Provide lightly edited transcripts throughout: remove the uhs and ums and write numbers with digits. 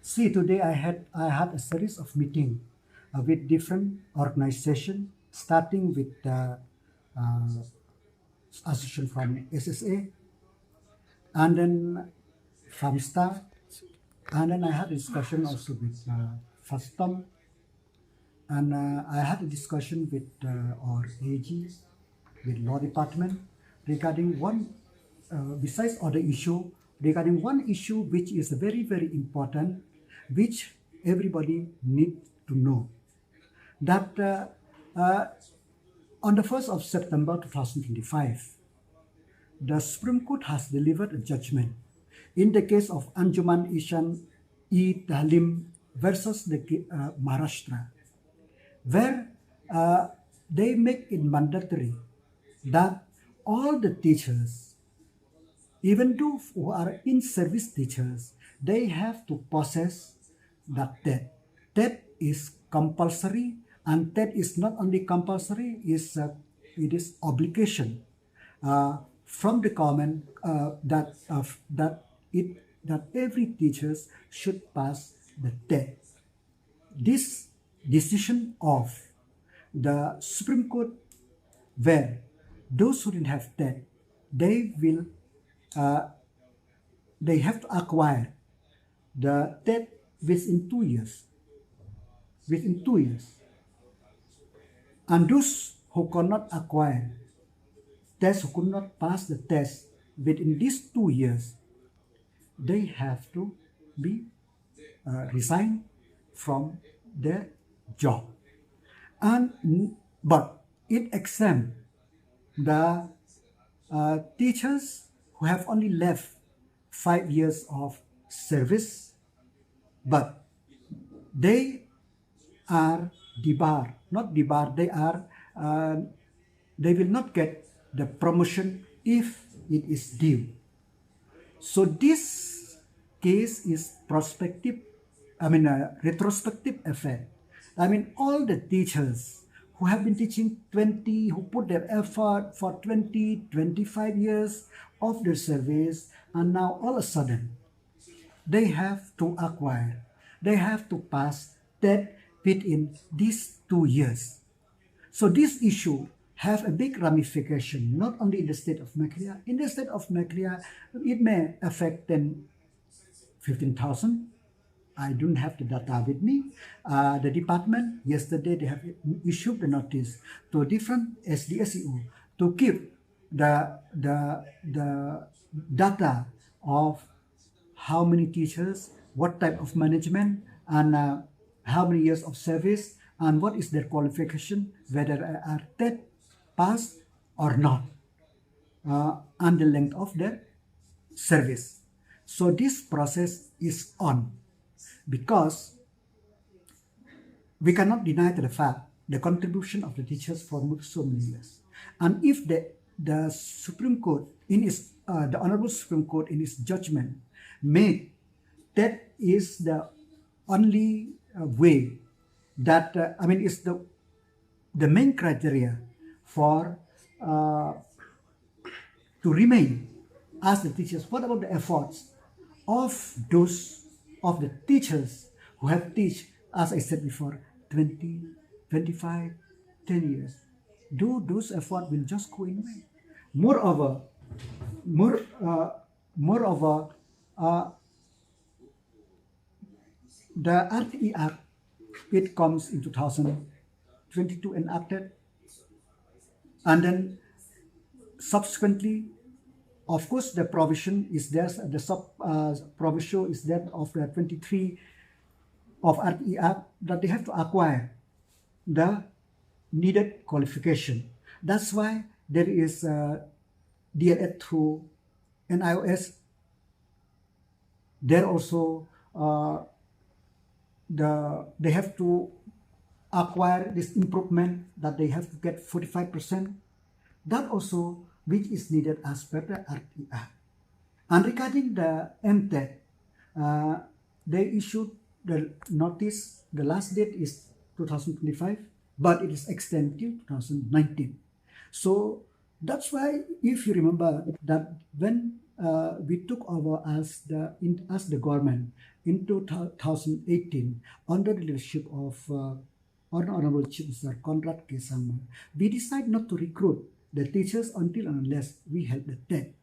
See, today I had a series of meeting with different organizations, starting with the uh, association from SSA, and then from STAR, and then I had a discussion also with FASTOM, and I had a discussion with our AG, with law department, regarding one, besides other issue, regarding one issue which is very, very important, which everybody need to know. That uh, on the 1st of September 2025, the Supreme Court has delivered a judgment in the case of Anjuman Ishan E. Talim versus the Maharashtra, where they make it mandatory that all the teachers, even though who are in-service teachers, they have to possess the TET. TET is compulsory, and TET is not only compulsory, it is obligation from the government that every teachers should pass the TET. This decision of the Supreme Court, where those who didn't have TET, they will they have to acquire the TET within 2 years. Within 2 years. And those who cannot acquire tests, who could not pass the test within these 2 years, they have to be resigned from their job. But it exempts the teachers who have only left 5 years of service, but they are debarred, not debarred, they will not get the promotion if it is due. So this case is retrospective effect. All the teachers who have been teaching who put their effort for 20, 25 years of their service, and now all of a sudden, they have to acquire, they have to pass TET within these 2 years. So this issue have a big ramification, not only in the state of Meghalaya. In the state of Meghalaya, it may affect 15,000. I don't have the data with me. The department, yesterday, they have issued the notice to different SDSEU to keep the data of how many teachers, what type of management, and how many years of service, and what is their qualification, whether they are TET passed or not, and the length of their service. So this process is on, because we cannot deny to the fact the contribution of the teachers for so many years. And if the Supreme Court, the Honorable Supreme Court in its judgment made that is the only way that, is the main criteria for to remain as the teachers. What about the efforts of the teachers who have teach, as I said before, 20, 25, 10 years? Those efforts will just go in vain. Moreover, the RTE Act, it comes in 2022 enacted, and then subsequently, of course, the provision is there, the provision is that of the 23 of RTE Act, that they have to acquire the needed qualification. That's why there is DLED through NIOS. There also they have to acquire this improvement, that they have to get 45%. That also which is needed as per the RTE Act. And regarding the MTET, they issued the notice. The last date is 2025, but it is extended till 2019. So that's why, if you remember, that when we took over as the government in 2018 under the leadership of Honorable Chief Minister Conrad K. Sangma. We decided not to recruit the teachers until and unless we had the TET.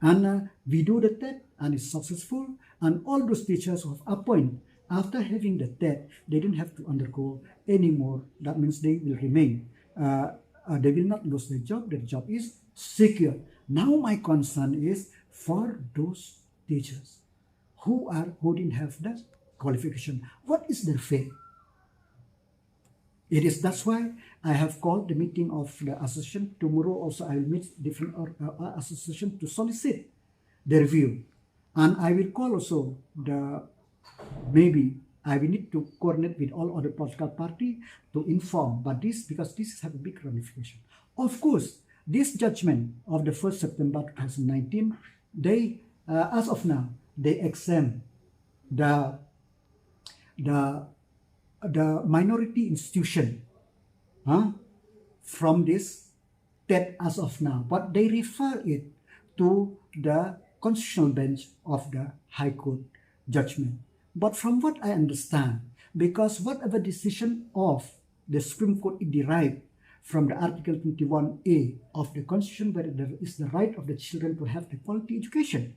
And we do the TET and it's successful, and all those teachers who have appointed after having the TET, they didn't have to undergo anymore. That means they will remain. They will not lose their job. Their job is secure. Now my concern is for those teachers who didn't have the qualification. What is their fate? That's why I have called the meeting of the association. Tomorrow also I will meet different association to solicit their view. And I will call also maybe I will need to coordinate with all other political party to inform. But because this has a big ramification. Of course, this judgment of the 1st September 2019, they, as of now, they exempt the minority institution from this TET as of now, but they refer it to the constitutional bench of the High Court judgment. But from what I understand, because whatever decision of the Supreme Court is derived from the Article 21A of the Constitution, where there is the right of the children to have the quality education.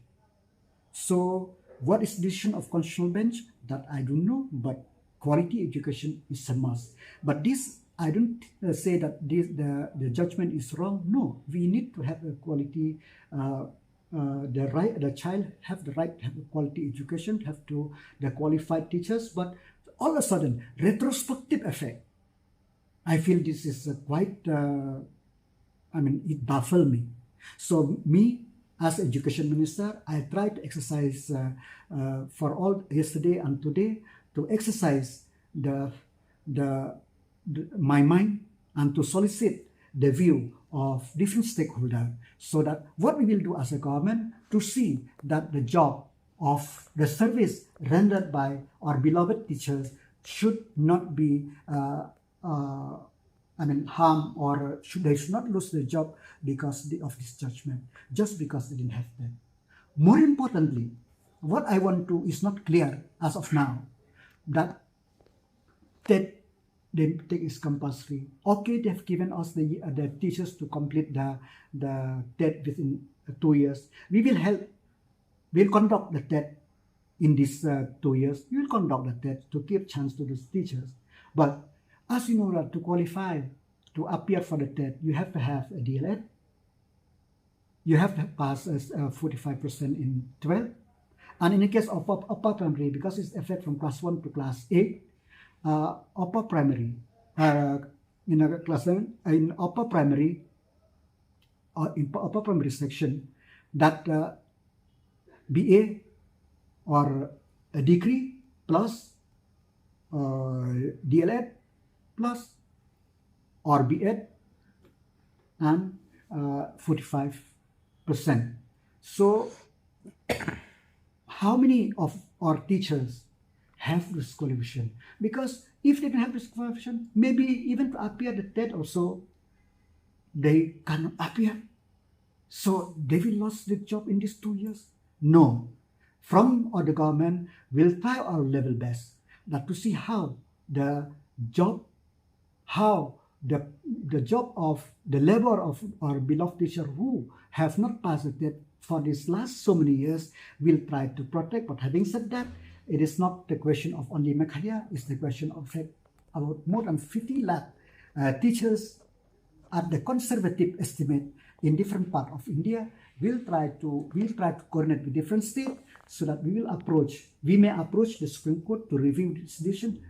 So what is the decision of constitutional bench? That I don't know, but quality education is a must. But this, I don't say that the judgment is wrong. No, we need to have a quality, the child have the right to have a quality education, have to the qualified teachers. But all of a sudden, retrospective effect, I feel this is quite, it baffles me. So me, as education minister, I try to exercise for all yesterday and today to exercise my mind and to solicit the view of different stakeholders, so that what we will do as a government to see that the job of the service rendered by our beloved teachers should not be harmed, or they should not lose their job because of this judgment, just because they didn't have that. More importantly, what I want to is not clear as of now, that TET is compulsory. Okay, they've given us the teachers to complete the TET within 2 years. We will help. We'll conduct the TET in these 2 years. We will conduct the TET to give chance to these teachers. But as you know, that to qualify to appear for the TET, you have to have a DLED. You have to pass 45% in 12. And in the case of upper primary, because it's effect from class 1 to class 8, upper primary, in upper primary section, that BA or a degree plus DLED plus or BEd and 45%. So how many of our teachers have this qualification? Because if they don't have this qualification, maybe even to appear the TET also, they cannot appear. So they will lose their job in these 2 years? No. From the government, we'll try our level best that to see how the job of the labor of our beloved teacher who have not passed the TET for these last so many years, we'll try to protect. But having said that, it is not the question of only Meghalaya, it's the question of about more than 50 lakh teachers at the conservative estimate in different parts of India. We'll try to coordinate with different states so that we may approach the Supreme Court to review this decision.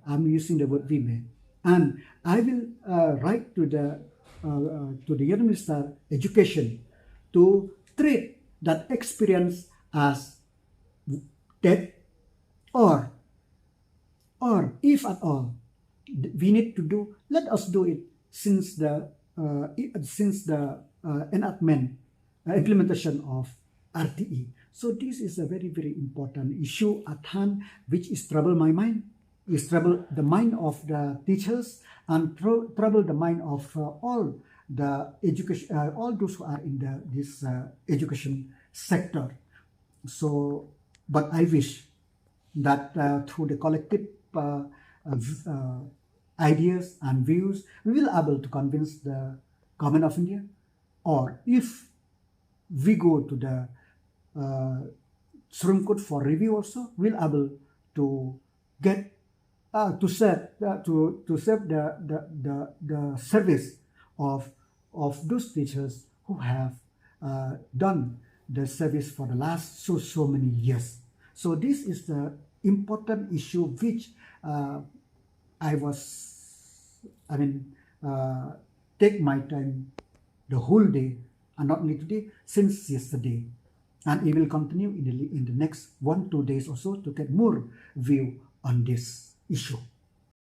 I'm using the word we may. And I will write to the Union Minister Education to treat that experience as TET, or if at all we need to do, let us do it since the implementation of RTE. So this is a very, very important issue at hand, which is trouble my mind, is trouble the mind of the teachers, and trouble the mind of all the education, all those who are in this education sector. So, but I wish that through the collective ideas and views, we will able to convince the government of India, or if we go to the Supreme Court for review also, we'll able to get to save the service of those teachers who have done the service for the last so many years. So this is the important issue which take my time the whole day, and not only today, since yesterday. And it will continue in the next 1-2 days or so to get more view on this issue.